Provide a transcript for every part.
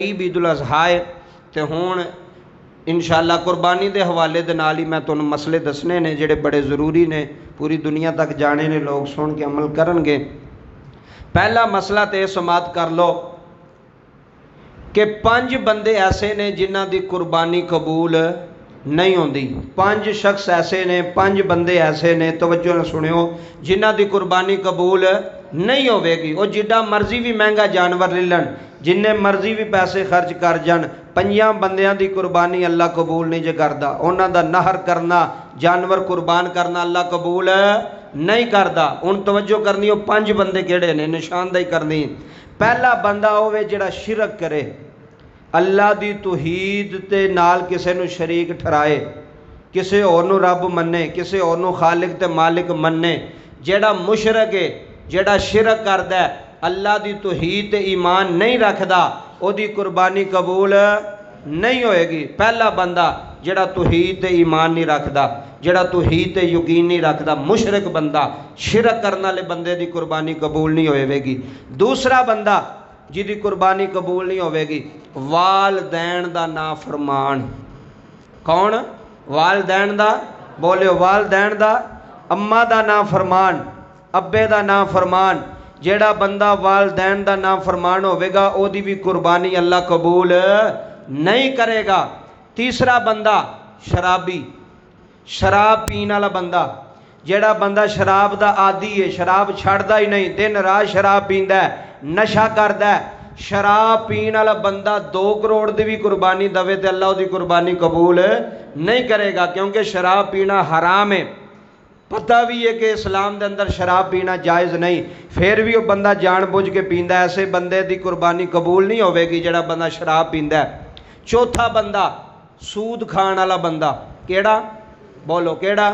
ईद उल अज़हा है तो हुण इंशाअल्लाह कुरबानी के हवाले दे नाल ही मैं तुहानूं मसले दसने ने जिहड़े बड़े ज़रूरी ने, पूरी दुनिया तक जाने ने, लोग सुन के अमल करनगे। पहला मसला तो यह समात कर लो कि 5 बंदे ऐसे ने जिन्हां दी कुरबानी कबूल नहीं होंदी। 5 शख्स ऐसे ने, 5 बंदे ऐसे ने, तवज्जो नाल सुनियो, जिन्हां दी कुरबानी कबूल नहीं होवेगी। वो जिड्डा मर्जी भी महंगा जानवर ले लैन, जिन्ने मर्जी भी पैसे खर्च कर जान, 5 बंदियां दी कुरबानी अल्लाह कबूल नहीं जे करदा। उन्हां दा नहर करना, जानवर कुरबान करना अल्लाह कबूल नहीं करदा। हुण तवज्जो करनी, वो 5 बंदे किहड़े ने, निशानदेही करनी। पहला बंदा होवे जिहड़ा शिरक करे, अल्लाह दी तौहीद ते नाल किसे नूं शरीक ठहराए, किसे होर नूं रब मन्ने, किसे होर नूं खालिक ते मालिक मन्ने। जिहड़ा मुशरक है, जिहड़ा शिरक करदा है, अल्लाह दी तौहीद ते ईमान नहीं रखदा, ओदी कुरबानी कबूल नहीं होएगी। पहला बंदा जिहड़ा तौहीद ते ईमान नहीं रखदा, जिहड़ा तौहीद ते यकीन नहीं रखदा, मुशरक बंदा, शिरक करने वाले बंदे दी कुरबानी कबूल नहीं होएगी। दूसरा बंदा जिहदी कुरबानी कबूल नहीं होएगी, वालदैन दा नाफरमान। कौन? वालदैन दा, बोलियो, वालदैन दा, अम्मा दा नाफरमान, अब्बे दा नाफरमान। जेड़ा बंदा वालदैन दा नाफरमान होवेगा, ओदी भी कुरबानी अल्लाह कबूल नहीं करेगा। तीसरा बंदा शराबी, शराब पीने वाला बंदा। जेड़ा बंदा शराब दा आदी है, शराब छड़दा ही नहीं, दिन रात शराब पींदा है, नशा करदा है, शराब पीने वाला बंदा 2 करोड़ की भी कुरबानी दवे तो अल्लाह उसकी कुरबानी कबूल नहीं करेगा, क्योंकि शराब पीना हराम है। पता भी है कि इस्लाम के अंदर शराब पीना जायज़ नहीं, फिर भी वो बंदा जानबूझ के पींदा है, ऐसे बंदे की कुरबानी कबूल नहीं होगी जिहड़ा बंदा शराब पींदा है। चौथा बंदा सूद खाण वाला बंदा। केड़ा? बोलो केड़ा?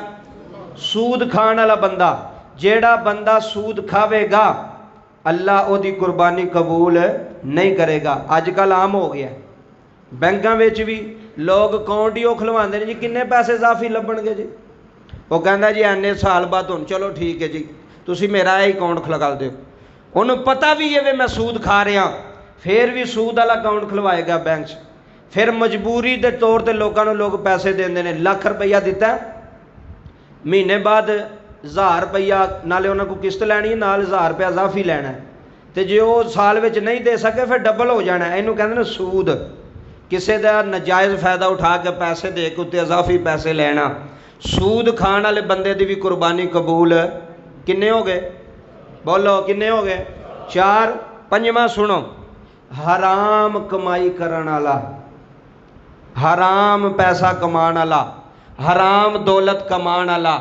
सूद खाण वाला बंदा। जेड़ा बंदा सूद खावेगा, अल्लाह ओदी कुरबानी कबूल नहीं करेगा। अजकल आम हो गया, बैंकों में भी लोग अकाउंट ही खुलवाते हैं जी, किन्ने पैसे इजाफी लभणगे जी। वो कहता जी इन्ने साल बाद हुण चलो ठीक है जी, तुसी मेरा यह अकाउंट खुलवा दो। उन्होंने पता भी है वे मैं सूद खा रहा, फिर भी सूद वाला अकाउंट खुलवाएगा बैंक से। फिर मजबूरी के तौर पर लोग पैसे देंगे ने। लाख रुपया दिता, महीने बाद 1000 रुपया, नाले उन्होंने को किस्त लैनी है, नाल 1000 रुपया इजाफी लैना है। तो जो वो साल में नहीं दे सके फिर डबल हो जाना है। इनू कहते हैं सूद, किसी का नजायज़ फायदा उठा के पैसे दे के उत्ते इजाफी पैसे लेना। सूद खाण वाले बंदे की भी कुरबानी कबूल किन्ने हो गए? बोलो किन्ने हो गए? 4। 5वां सुनो, हराम कमाई करन वाला, हराम पैसा कमान वाला, हराम दौलत कमान वाला,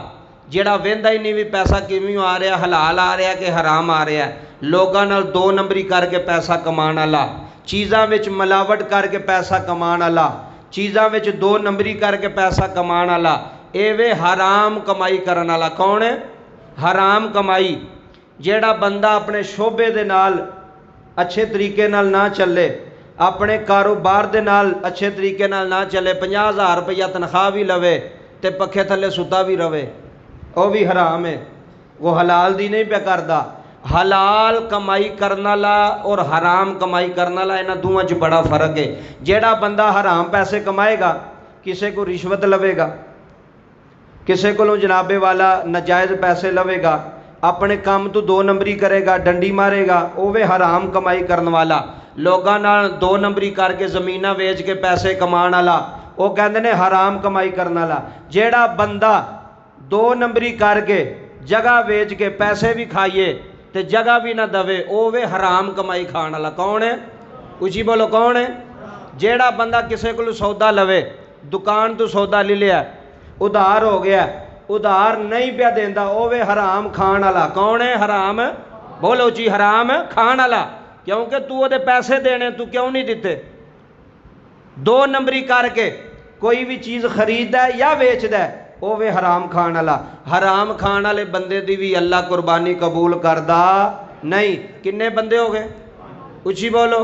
जेड़ा वेंदा ही नहीं भी पैसा किवें आ रहा, हलाल आ रहा कि हराम आ रहा, लोगों नाल 2 नंबरी करके पैसा कमान वाला, चीज़ों में मिलावट करके पैसा कमान वाला, चीज़ों में 2 नंबरी करके पैसा कमान वाला, एवे हराम कमाई करन वाला। कौन है? हराम कमाई। जेड़ा बंदा अपने शोबे दे नाल अच्छे तरीके नाल ना चले, अपने कारोबार दे नाल अच्छे तरीके नाल ना चले, 50,000 रुपया तनख्वाह भी लवे ते पखे थले सुता भी रवे, वो भी हराम है। वो हलाल दी नहीं पे करदा। हलाल कमाई करने वाला और हराम कमाई करने वाला, इन्हां दोवां च बड़ा फर्क है। जेड़ा बंदा हराम पैसे कमाएगा, किसी को रिश्वत लवेगा, किसी को जनाबे वाला नजायज़ पैसे लवेगा, अपने काम तो 2 नंबरी करेगा, डंडी मारेगा, वो वे हराम कमाई करने वाला। लोगों नाल 2 नंबरी करके ज़मीना वेच के पैसे कमान वाला, वो कहते हैं हराम कमाई करने वाला। जेड़ा बंदा 2 नंबरी करके जगह वेच के पैसे भी खाइए तो जगह भी ना दवे, वो वे हराम कमाई खाने वाला। कौन है? उची बोलो कौन है? जेड़ा बंदा किसी को सौदा लवे, दुकान तो सौदा ले लिया, उधार हो गया, उधार नहीं पिया देंदा, वो वे हराम खाण वाला। कौन है? हराम, बोलो जी, हराम खाण वाला। क्योंकि तू वो पैसे देने, तू क्यों नहीं दिते? 2 नंबरी करके कोई भी चीज़ खरीददा है या वेचदा है, वो वे हराम खाण वाला। हराम खाण वाले बंदे दी भी अल्लाह कुरबानी कबूल करदा नहीं। किन्ने बंदे हो गए? उची बोलो।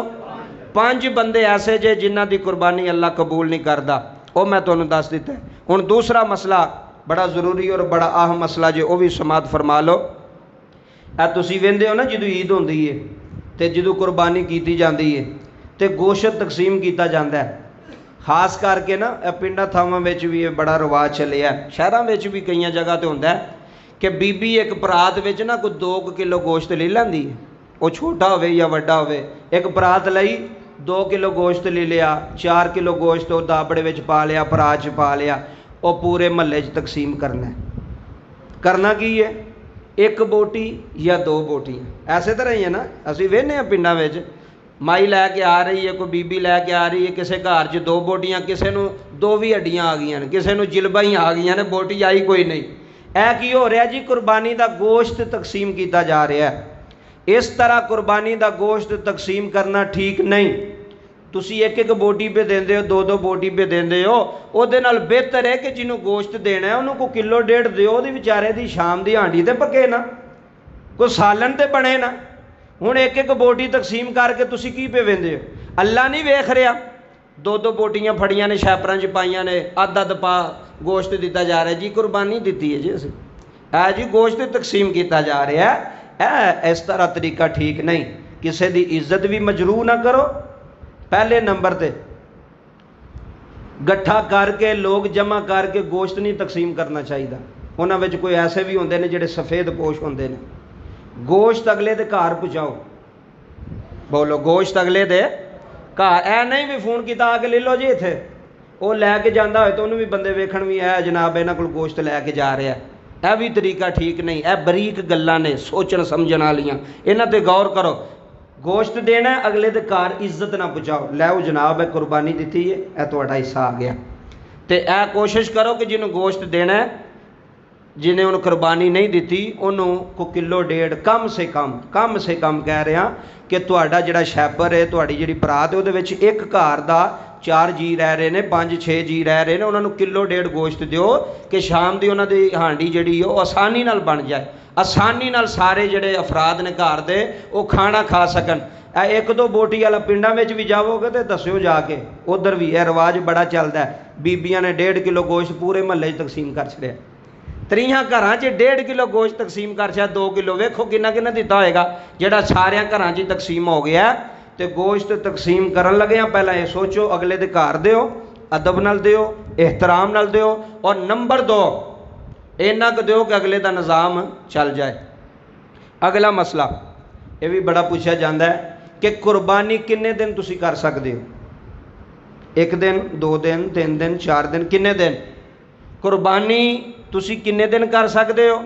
5 बंदे ऐसे जे जिन्हां दी कुरबानी अल्लाह कबूल नहीं करदा, वो मैं तुहानूं दस दिता। हुण दूसरा मसला बड़ा जरूरी और बड़ा अहम मसला जे, वो भी समात फरमा लो। तुसीं वेंदे हो ना, जदों ईद होंदी है तो जदों कुरबानी की जाती है तो गोश्त तकसीम किया जाता है। खास करके ना पिंडा थावां विच भी ये बड़ा रिवाज चलिया, शहरों में भी कई जगह तो होंदा है कि बीबी एक परात विच ना कोई 2 किलो गोश्त ले लैंदी है, वो छोटा होवे या वड्डा होवे। एक परात लई 2 किलो गोश्त ले लिया, 4 किलो गोश्त वो दाबड़े विच पा लिया, परात च पा लिया, वो पूरे महल्ले च तकसीम करना है। करना की है, एक बोटी या 2 बोटियां, ऐसे तरह ही है ना। असीं वेखने आ पिंडां विच माई लैके आ रही है, कोई बीबी लैके आ रही है, किसी घर च 2 बोटियां, किसी नूं 2 भी हड्डियां आ गई ने, किसी नूं जिलबा ही आ गई ने, बोटी आई कोई नहीं। ऐ की हो रहा जी, कुरबानी का गोश्त तकसीम किया जा रहा है। इस तरह कुरबानी का गोश्त तकसीम करना ठीक नहीं। तुसी एक एक बोटी पे देंदे हो, 2 2 बोटी पे देंदे हो, ਉਹਦੇ ਨਾਲ ਬਿਹਤਰ है कि जिन्हों गोश्त देना है उन्होंने को किलो 1.5 ਦਿਓ, ਉਹਦੀ ਵਿਚਾਰੇ ਦੀ शाम ਦੀ ਹਾਂਡੀ ਤੇ ਪੱਕੇ ना, कोई सालन ते बने ना। हुण एक एक बोटी तकसीम करके तुसी की पे वेंदे हो? अल्लाह नहीं वेख रहा? 2 2 बोटियां फड़ियां ने, शैपरां च पाइयां ने, अद्धा अद्ध पा गोश्त दिता जा रहा है जी, कुरबानी दी है जी असीं, है जी गोश्त तकसीम किया जा रहा है। इस तरह तरीका ठीक नहीं। किसी की इज्जत भी मजरूह ना करो। पहले नंबर ते गट्ठा करके लोग जमा करके गोश्त नहीं तकसीम करना चाहिए। उन्हां विच कोई ऐसे भी होंदे ने जिहड़े सफ़ेद पोश होंदे ने। गोश्त अगले दे घर पहुँचाओ, बोलो गोश्त अगले दे घर। ऐ नहीं भी फोन किया आके ले लो जी इत्थे, वो लैके जाता हो तो उन्होंने भी बंदे वेखण भी है जनाब इन्हां कोल गोश्त लैके जा रहा है। यह भी तरीका ठीक नहीं। यह बरीक गल्लां ने, सोचण समझण वालियां, इन्हां ते गौर करो। गोश्त देना अगले दे घर, इज्जत ना पहुँचाओ। लै जनाब है कुरबानी दी है, यह तुहाडा हिस्सा आ गया। तो यह कोशिश करो कि जिन्होंने गोश्त देना है, जिन्हें उन्होंने कुरबानी नहीं दी, उन्होंने को किलो 1.5 कम से कम कह रहा कि तुहाडा जिहड़ा शैपर है, तुहाडी जिहड़ी परात है, उहदे विच एक घर दा 4 जी रह रहे हैं, 5 6 जी रह रहे हैं, उन्होंने किलो 1.5 गोश्त दिओ कि शाम की उन्होंने हांडी जिहड़ी है आसानी नाल बन जाए, आसानी नाल सारे जिहड़े अफराद ने घर दे वो खाना खा सकन। 1 2 बोटी वाला पिंडां विच भी जाओगे तो दस्सिओ जाके, उधर भी यह रिवाज बड़ा चलता है। बीबियां ने 1.5 किलो गोश्त पूरे महल्ले तकसीम कर छड़िया। 3 घरां 'च 1.5 किलो गोश्त तकसीम कर छड़िया। 2 किलो वेखो किन्ना किन्ना दिता होएगा, जिहड़ा सारियां घरां 'च तकसीम हो गया। तो गोश्त तकसीम करन लगे पहला ये सोचो अगले दे घर दिओ, अदब नाल दिओ, एहतराम नाल दिओ, और नंबर 2 इन्ना क दिओ कि अगले का निज़ाम चल जाए। अगला मसला ये भी बड़ा पूछा जाता है कि कुरबानी किन्ने दिन तुसी कर सकते हो? 1 दिन, 2 दिन, 3 दिन, 4 दिन, किन्ने दिन? कुरबानी तुसी किन्ने दिन कर सकते हो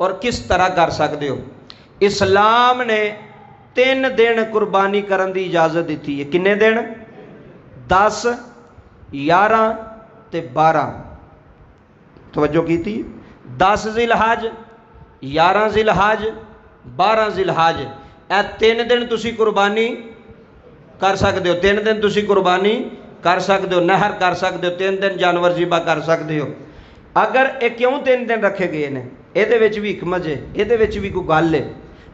और किस तरह कर सकते हो? इस्लाम ने 3 दिन कुरबानी करने की इजाज़त दी है। किन्ने दिन? 10, 11 ते 12। तवज्जो की थी? 10 जिलहज, 11 जिलहज, 12 जिलहज, यह 3 दिन तुसी कुरबानी कर सकते हो। 3 दिन तुसी कुरबानी कर सकते हो, नहर कर सकते हो, 3 दिन जानवर ज़िबा कर सकते हो। अगर ये क्यों 3 दिन रखे गए हैं? ये भी हिकमत है, ये भी कोई गल है।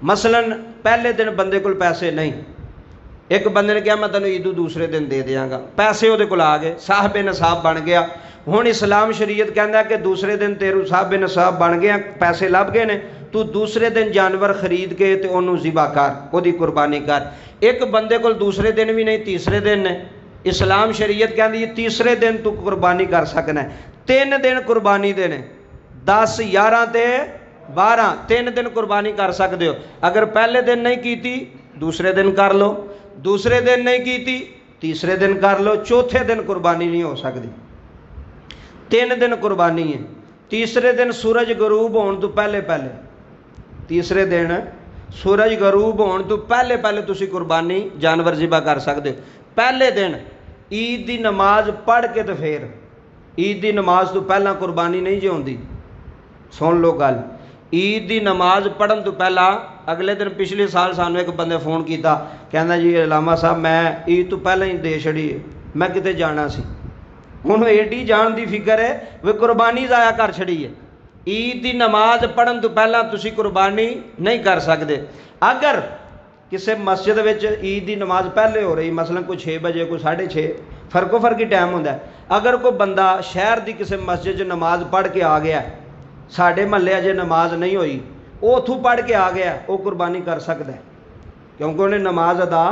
मसलन पहले दिन बंदे को पैसे नहीं, एक बंदे ने कहा मैं तेन ईदू दूसरे दिन दे देंगा, पैसे वो आ गए, साहब नसाब बन गया। हुण इस्लाम शरीयत कहता कि दूसरे दिन तेरू साहब नसाब बन गया, पैसे लभ गए ने, तू दूसरे दिन जानवर खरीद के तो उन्होंने ज़िबा कर, वो कुरबानी कर। एक बंदे को दूसरे दिन भी नहीं, तीसरे दिन ने, इस्लाम शरीयत कहती है तीसरे दिन तू कुरबानी कर सकना है। 3 दिन कुरबानी देने, 10, 11 ते 12, 3 दिन कुरबानी कर सकते हो। अगर पहले दिन नहीं की दूसरे दिन कर लो, दूसरे दिन नहीं की तीसरे दिन कर लो, चौथे दिन कुरबानी नहीं हो सकती। 3 दिन कुरबानी है। तीसरे दिन सूरज गरूब होने तो पहले पहले, तीसरे दिन सूरज गरूब होने तो पहले पहले तुसी कुरबानी जानवर ज़िबा कर सकते हो। पहले दिन ईद की नमाज पढ़ के तो फिर, ईद की नमाज तो पहला कुरबानी नहीं जो होंदी। सुन लो गल, ईद की नमाज पढ़न तो पहला अगले दिन, पिछले साल सानू एक बंदे फोन किया, कहना जी लामा साहब मैं ईद तो पहले ही दे छड़ी, मैं किते जाना सी। हुण एडी जान की फिक्र है वे कुरबानी ज़ाया कर छड़ी है। ईद की नमाज पढ़न तो पहला तुसी कुरबानी नहीं कर सकते। अगर किसी मस्जिद विच ईद की नमाज पहले हो रही, मसलन कोई 6 बजे, कोई 6:30, फर्को फर्क ही टाइम होंदा है। अगर कोई बंदा शहर की किसी मस्जिद नमाज पढ़ के आ गया, साढ़े महल्ले अजे नमाज नहीं हुई, वो उथों पढ़ के आ गया, वो कुरबानी कर सकता है, क्योंकि उन्हें नमाज अदा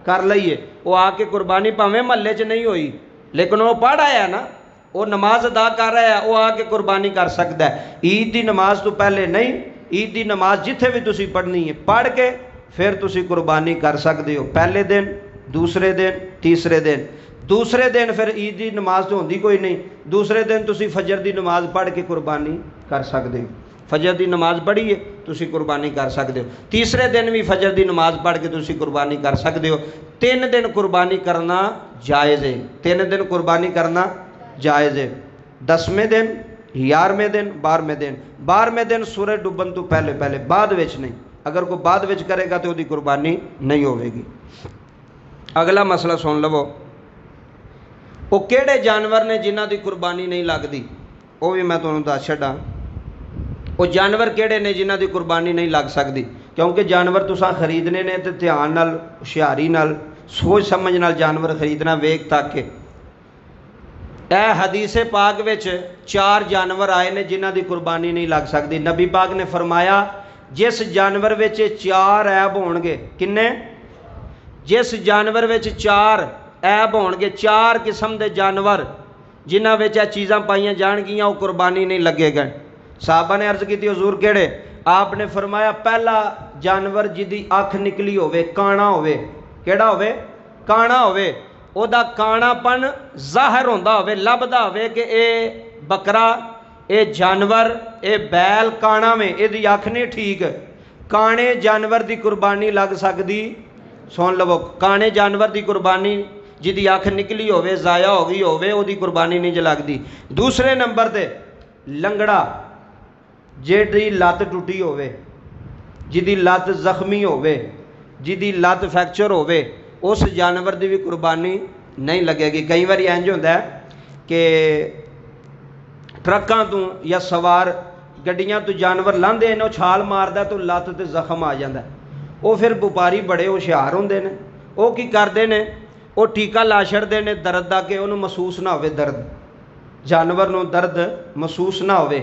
कर लईए, वो आके कुर्बानी भावें महल्ले च नहीं हुई लेकिन वो पढ़ आया ना, वो नमाज अदा कर रहा है, वो आके कुर्बानी कर सकता है। ईद की नमाज तो पहले नहीं, ईद की नमाज जिथे भी तुसी पढ़नी है पढ़ के फिर तुसी कुर्बानी कर सकते हो। पहले दिन, दूसरे दिन, तीसरे दिन। दूसरे दिन फिर ईद की नमाज तो होंदी कोई नहीं, दूसरे दिन तुसी फजर की नमाज पढ़ के कुर्बानी कर सकते हो। फजर की नमाज पढ़िए तुसी कुर्बानी कर सकते हो। तीसरे दिन भी फजर की नमाज पढ़ के तुसी कुर्बानी कर सकते हो। 3 दिन कुर्बानी करना जायज़ है, 3 दिन कुर्बानी करना जायज़ है। 10वें दिन, 11वें दिन, 12वें दिन। 12वें दिन सूरज डुबन तो पहले पहले, बाद विच नहीं। अगर कोई बाद विच करेगा तो उसकी कुर्बानी नहीं होगी। अगला मसला सुन लवो, वो किहड़े जानवर ने जिन्हां दी कुर्बानी नहीं लगती, वो भी मैं तुहानूं दस छड्डां। वो जानवर किहड़े ने जिन्हां दी कुर्बानी नहीं लग सकती, क्योंकि जानवर तुसां खरीदने ने तो ध्यान नाल, हुशियारी नाल, सोच समझ नाल जानवर खरीदना, वेख तक के। यह हदीसे पाक विच 4 जानवर आए ने जिन्हां दी कुर्बानी नहीं लग सकती। नबी पाक ने फरमाया जिस जानवर विच 4 ऐब होणगे, किन्ने? जिस जानवर विच 4 ऐब होणगे, 4 किस्म के जानवर जिन्हां विच यह चीज़ां पाईयां जाणगियां, वो कुर्बानी नहीं लगेगा। साहबा ने अर्ज की, हजूर केड़े? आपने फरमाया पहला जानवर जिदी अख निकली होवे, काना होवे। केड़ा होवे? काना होवे। ओदा कानापन जाहिर होंदा होवे, लभदा होवे कि ये बकरा, ये जानवर, ये बैल काना में, इहदी अख नहीं ठीक। काने जानवर की कुर्बानी लग सकती। सुन लवो, काने जानवर की कुर्बानी जिदी अख निकली होवे, जाया हो गई होवे, ओदी कुर्बानी नहीं लगती। दूसरे नंबर ते लंगड़ा, जिहदी लत्त टुटी होवे, जिहदी लत्त जख्मी होवे, जिहदी लत्त फ्रैक्चर होवे, उस जानवर की भी कुर्बानी नहीं लगेगी। कई बार इंज होंदा है कि ट्रकों तो या सवार गड्डियां तो जानवर लांदे ने, छाल मारदा तो लत्त ते जख्म आ जाता है। वो फिर व्यापारी बड़े होशियार होंदे ने, वो की करते हैं, वो टीका ला छड़दे ने दर्द का, कि उन्होंने महसूस ना होवे दर्द, जानवर नूं दर्द महसूस ना होवे।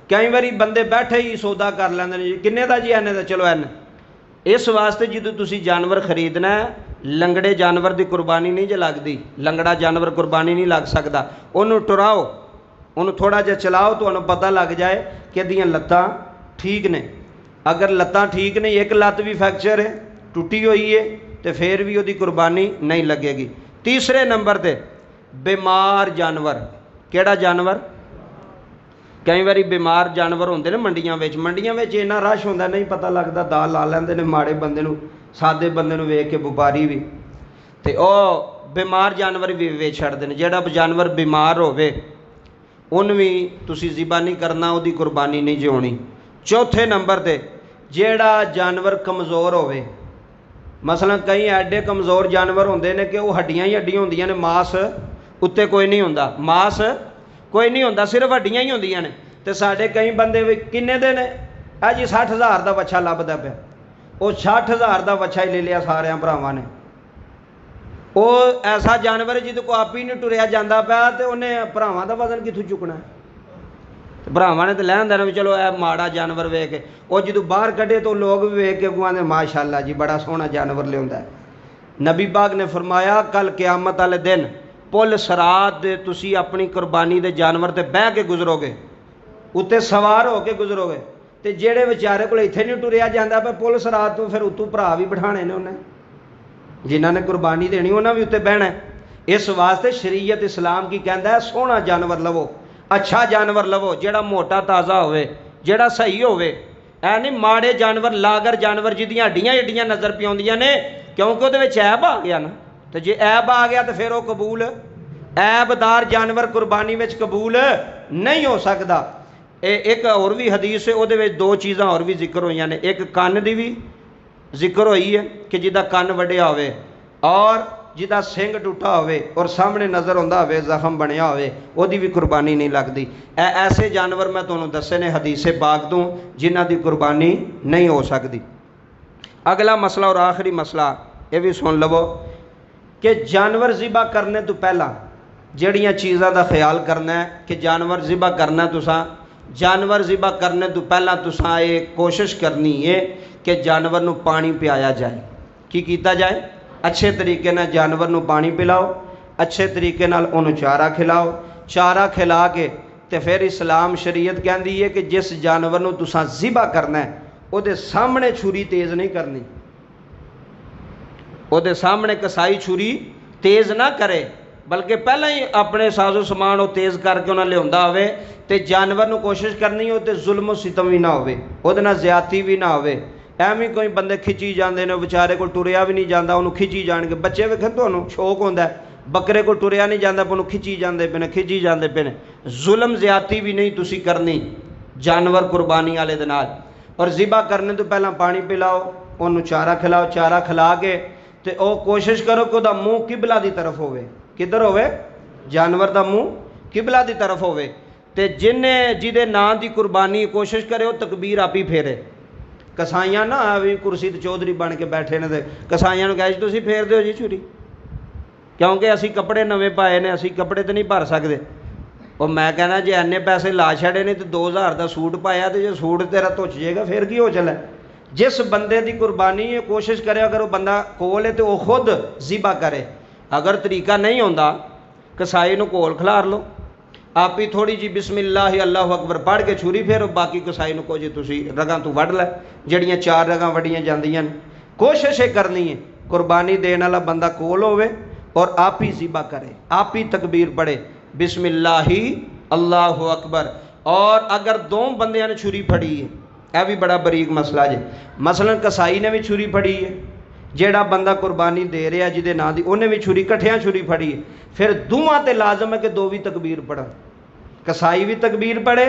कई बार बंदे बैठे ही सौदा कर लेंदे ने, किन्ने दा जी? इन्ने दा, चलो इन्ने। इस वास्ते जो तुसी जानवर खरीदना है, लंगड़े जानवर की कुर्बानी नहीं जो लगती। लंगड़ा जानवर कुर्बानी नहीं लग सकता। उन्होंने टुराओ, उन्होंने थोड़ा जिहा चलाओ, तो पता लग जाए कि इहदियां लत्तां ठीक ने। अगर लत्तां ठीक नहीं, एक लत्त भी फ्रैक्चर है, टुटी हुई है, तो फिर भी उसकी कुर्बानी नहीं लगेगी। तीसरे नंबर पर बीमार जानवर। केड़ा जानवर? कई बार बीमार जानवर होंदे ने मंडियां विच, मंडियां विच इन्ना रश होंदा नहीं पता लगता, दाल ला लैंदे ने माड़े बंदे नूं, सादे बंदे नूं वेख के व्यापारी भी, ते ओह बीमार जानवर भी वेच छड्डदे ने। जिहड़ा जानवर बीमार होवे उन्हें भी तुसी ज़िबा नहीं करना, उसकी कुर्बानी नहीं जी होनी। चौथे नंबर ते जिहड़ा जानवर कमज़ोर होवे, मसलन कई एडे कमज़ोर जानवर होंदे ने कि वह हड्डियां ही हड्डियां होंदियां ने, मास उत्ते कोई नहीं होंदा, मास कोई नहीं होंदा, सिर्फ हड्डियां ही होंदियां ने। ते साडे कई बंदे भी किन्ने दे ने, आ जी 60,000 का बच्चा लभदा पिया, वो 60,000 का बच्चा ही ले लिया सारियां भरावां ने। वो ऐसा जानवर जिद को आप ही नहीं टुरिया जाता पाया, तो उन्हें भरावां का वजन कित्थों चुकना है? भरावां ने तो लैन देना भी चलो यह माड़ा जानवर वेख के, वो जो बाहर कढ़े तो लोग भी वेख के कहते माशाअल्लाह जी बड़ा सोहना जानवर लिया। नबी पाक ने फरमाया कल क़यामत वाले दिन पुल सरात दे तुसी अपनी कुर्बानी दे जानवर ते बह के गुजरोगे, उत्ते सवार हो के गुजरोगे, तो जेड़े बेचारे को इत्थे नहीं टुरिया जाता पे पुल सरात तो फिर उतों भरा भी बिठाने ने उन्हें, जिन्हों ने कुर्बानी देनी उन्हें भी उत्ते बहना है। इस वास्ते शरीयत इस्लाम की कहता है सोहना जानवर लवो, अच्छा जानवर लवो, जेड़ा मोटा ताज़ा होवे, जेड़ा सही होवे। ऐ नहीं माड़े जानवर, लागर जानवर जिदियां हड्डियां हड्डियां नज़र पियाउंदियां ने, क्योंकि उहदे विच ऐब आ गया ना। तो जे ऐब आ गया तो फिर वो कबूल, ऐबदार जानवर कुर्बानी में कबूल नहीं हो सकता। एक और भी हदीस है, उहदे विच 2 चीज़ां और भी जिक्र हुई ने। एक कन्न की भी जिक्र हुई है कि जिदा कन्न वड्डिया होवे और जिदा सिंग टुटा होवे और सामने नज़र आउंदा होवे, जख्म बनया होवे, ओदी भी कुर्बानी नहीं लगती। ऐसे जानवर मैं तुहानूं दस्से ने हदीसे पाक तों जिन्हां दी कुर्बानी नहीं हो सकती। अगला मसला और आखिरी मसला ये भी सुन लवो कि जानवर ज़िबा करने तो पहला जड़ियाँ चीज़ों का ख्याल करना है कि जानवर ज़िबा करना, तुसां जानवर ज़िबा करने तो पहला ये कोशिश करनी है कि जानवर नूं पानी पियाया जाए। की कीता जाए? अच्छे तरीके नाल जानवर नूं पानी पिलाओ, अच्छे तरीके नाल उहनूं चारा खिलाओ। चारा खिला के तो फिर इस्लाम शरीयत कहती है कि जिस जानवर नूं तुसां ज़िबा करना है उहदे सामने छुरी तेज़ नहीं करनी, उहदे सामने कसाई छुरी तेज़ ना करे, बल्कि पहला ही अपने साजो समान वो तेज़ करके उन्हें लिया होवे। तो जानवर नूं कोशिश करनी हो तो जुल्म सितम भी ना होवे, उहदे नाल ज़्यादती भी ना होवे। एवं कोई बंदे खिची जाते हैं, बेचारे को टुरिया भी नहीं जाता, उन्होंने खिची जाएंगे। बच्चे वेखन तुहानूं शौक होंदा है, बकरे को टुरिया नहीं जाता, उन्होंने खिची जाते पे ने, खिची जाते पे ने। जुल्म ज़्यादती भी नहीं तुसी करनी जानवर कुरबानी वाले दे नाल। और ज़िबा करने तो पहला पानी पिलाओ, उन्होंने चारा खिलाओ। चारा खिला के तो वह कोशिश करो कि वह मूँह किबला की तरफ होवे। किधर होवे? जानवर का मूँह किबला की तरफ होवे। तो जिन्हें जिदे नां की कुरबानी कोशिश करे वो तकबीर आप ही फेरे। कसाइयां ना भी कुर्सी ते चौधरी बन के बैठे ने, कसाइयां नूं कहे जी तुसीं फेर दिओ जी छुरी, क्योंकि असी कपड़े नवे पाए ने, असी कपड़े तो नहीं भर सकते। और मैं कहना जे इन्ने पैसे ला छड़े ने तो 2000 का सूट पाया, तो जो सूट तेरा धुच जाएगा फिर की हो चला। जिस बंदे की कुरबानी ये कोशिश करे, अगर वो बंदा कोल है तो वह खुद ज़िबा करे। अगर तरीका नहीं होंदा, कसाई नूं कोल खिलार लो, आप ही थोड़ी जी बिस्मिल्लाह अल्लाह अकबर पढ़ के छुरी फेरो, बाकी कसाई नूं कहो जी तुसीं रगां तू वढ़ लै, जड़ियां 4 रगां वड़ियां जांदियां ने। कोशिश ये करनी है कुरबानी देने वाला बंदा कोल होवे और आप ही ज़िबा करे, आप ही तकबीर पढ़े, बिस्मिल्लाही अल्लाहु अकबर। और अगर 2 बंदियां ने छुरी फड़ी है, यह भी बड़ा बरीक मसला जे। मसलन कसाई ने भी छुरी फड़ी है, जेड़ा बंदा कुरबानी दे रहा जिदे नां दी, उन्हें भी छुरी, कट्ठियां छुरी फड़ी है, फिर दोवां ते लाजम है कि 2 भी तकबीर पढ़न। कसाई भी तकबीर पढ़े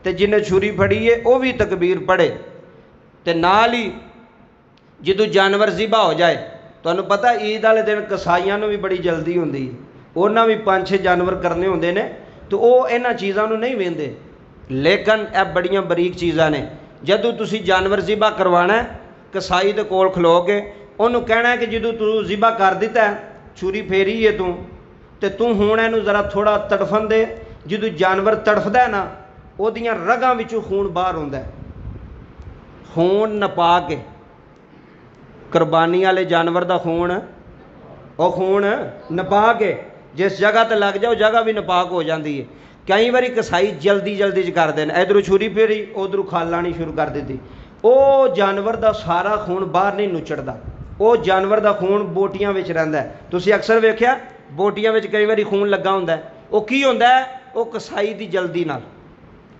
तो जिन्हें छुरी फड़ी है वह भी तकबीर पढ़े। तो नाल ही जो जानवर ज़िबा हो जाए, तुहानूं पता ईद वाले दिन कसाइयां नूं भी बड़ी जल्दी होंदी है, उन्हां भी 5-6 जानवर करने होंदे ने, तो वह इन्हां चीज़ां नूं नहीं वेंदे। लेकिन यह बड़ियां बरीक चीज़ां ने। जदों तुसीं जानवर ज़िबा करवाना है, कसाई दे कोल खलो के उन्होंने कहना है कि जो तू ज़िबा कर दिता है, छुरी फेरी है तू, तो तू हुण इहनूं ज़रा थोड़ा तड़फन दे। जो जानवर तड़फदा है ना, उहदियां रगां विचों खून बाहर आउंदा है। खून नपा के, कुरबानी वाले जानवर का खून, वह खून नपा के जिस जगह ते लग जाए, जगह भी नपाक हो जाती है। कई बारी कसाई जल्दी जल्दी च करते हैं, इधरों छुरी फेरी उधरों खाल लानी शुरू कर दी, वो जानवर का सारा खून बाहर नहीं नुचड़दा, वो जानवर का खून बोटियां विच रहिंदा है। तुसीं अक्सर वेख्या बोटियां विच कई बारी खून लगा हुंदा है, वो की हुंदा है, वो कसाई की जल्दी नाल।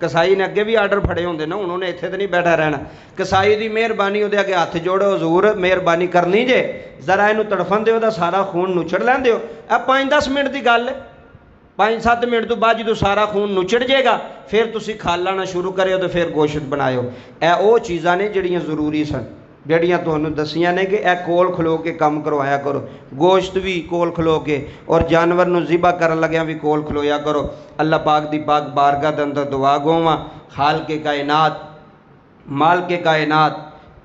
कसाई ने अगे भी आर्डर फड़े होंदे ना, उन्होंने इत्थे तो नहीं बैठा रहना। कसाई की मेहरबानी, उहदे अगे हथ जोड़ो, हजूर मेहरबानी करनी जे, जरा इहनूं तड़फन दिओ, दा सारा खून नुचड़ लैण दिओ। 5-10 मिनट की गल है, 5-7 मिनट तो बाद जो सारा खून नुचड़ जाएगा, फिर तुसी खाल लाना शुरू करो, तो फिर गोश्त बनाओ। यह वो चीज़ां ने जिहड़ियां जरूरी सन, जड़ियाँ तुहानूं दसियां ने कि यह कोल खलो के काम करवाया करो। गोश्त भी कोल खलो के और जानवर नूं ज़िबा करन लग्यां भी कोल खलोया करो। अल्लाह पाक दी पाक बारगाह दे अंदर दुआ गोवां, खाल के कायनात, माल के कायनात,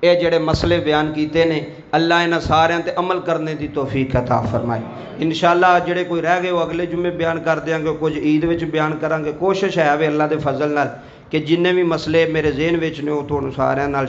ये जड़े मसले बयान किए ने, अल्लाह इन्हां सारियां ते अमल करने की तौफीक अता फरमाए। इंशाअल्लाह जड़े कोई रह गए वो अगले जुम्मे बयान कर देंगे, कुछ ईद विच बयान करांगे। कोशिश है वे अल्लाह के फजल नाल कि जिन्ने भी मसले मेरे ज़हन विच ने वो तुहानूं सारियां नाल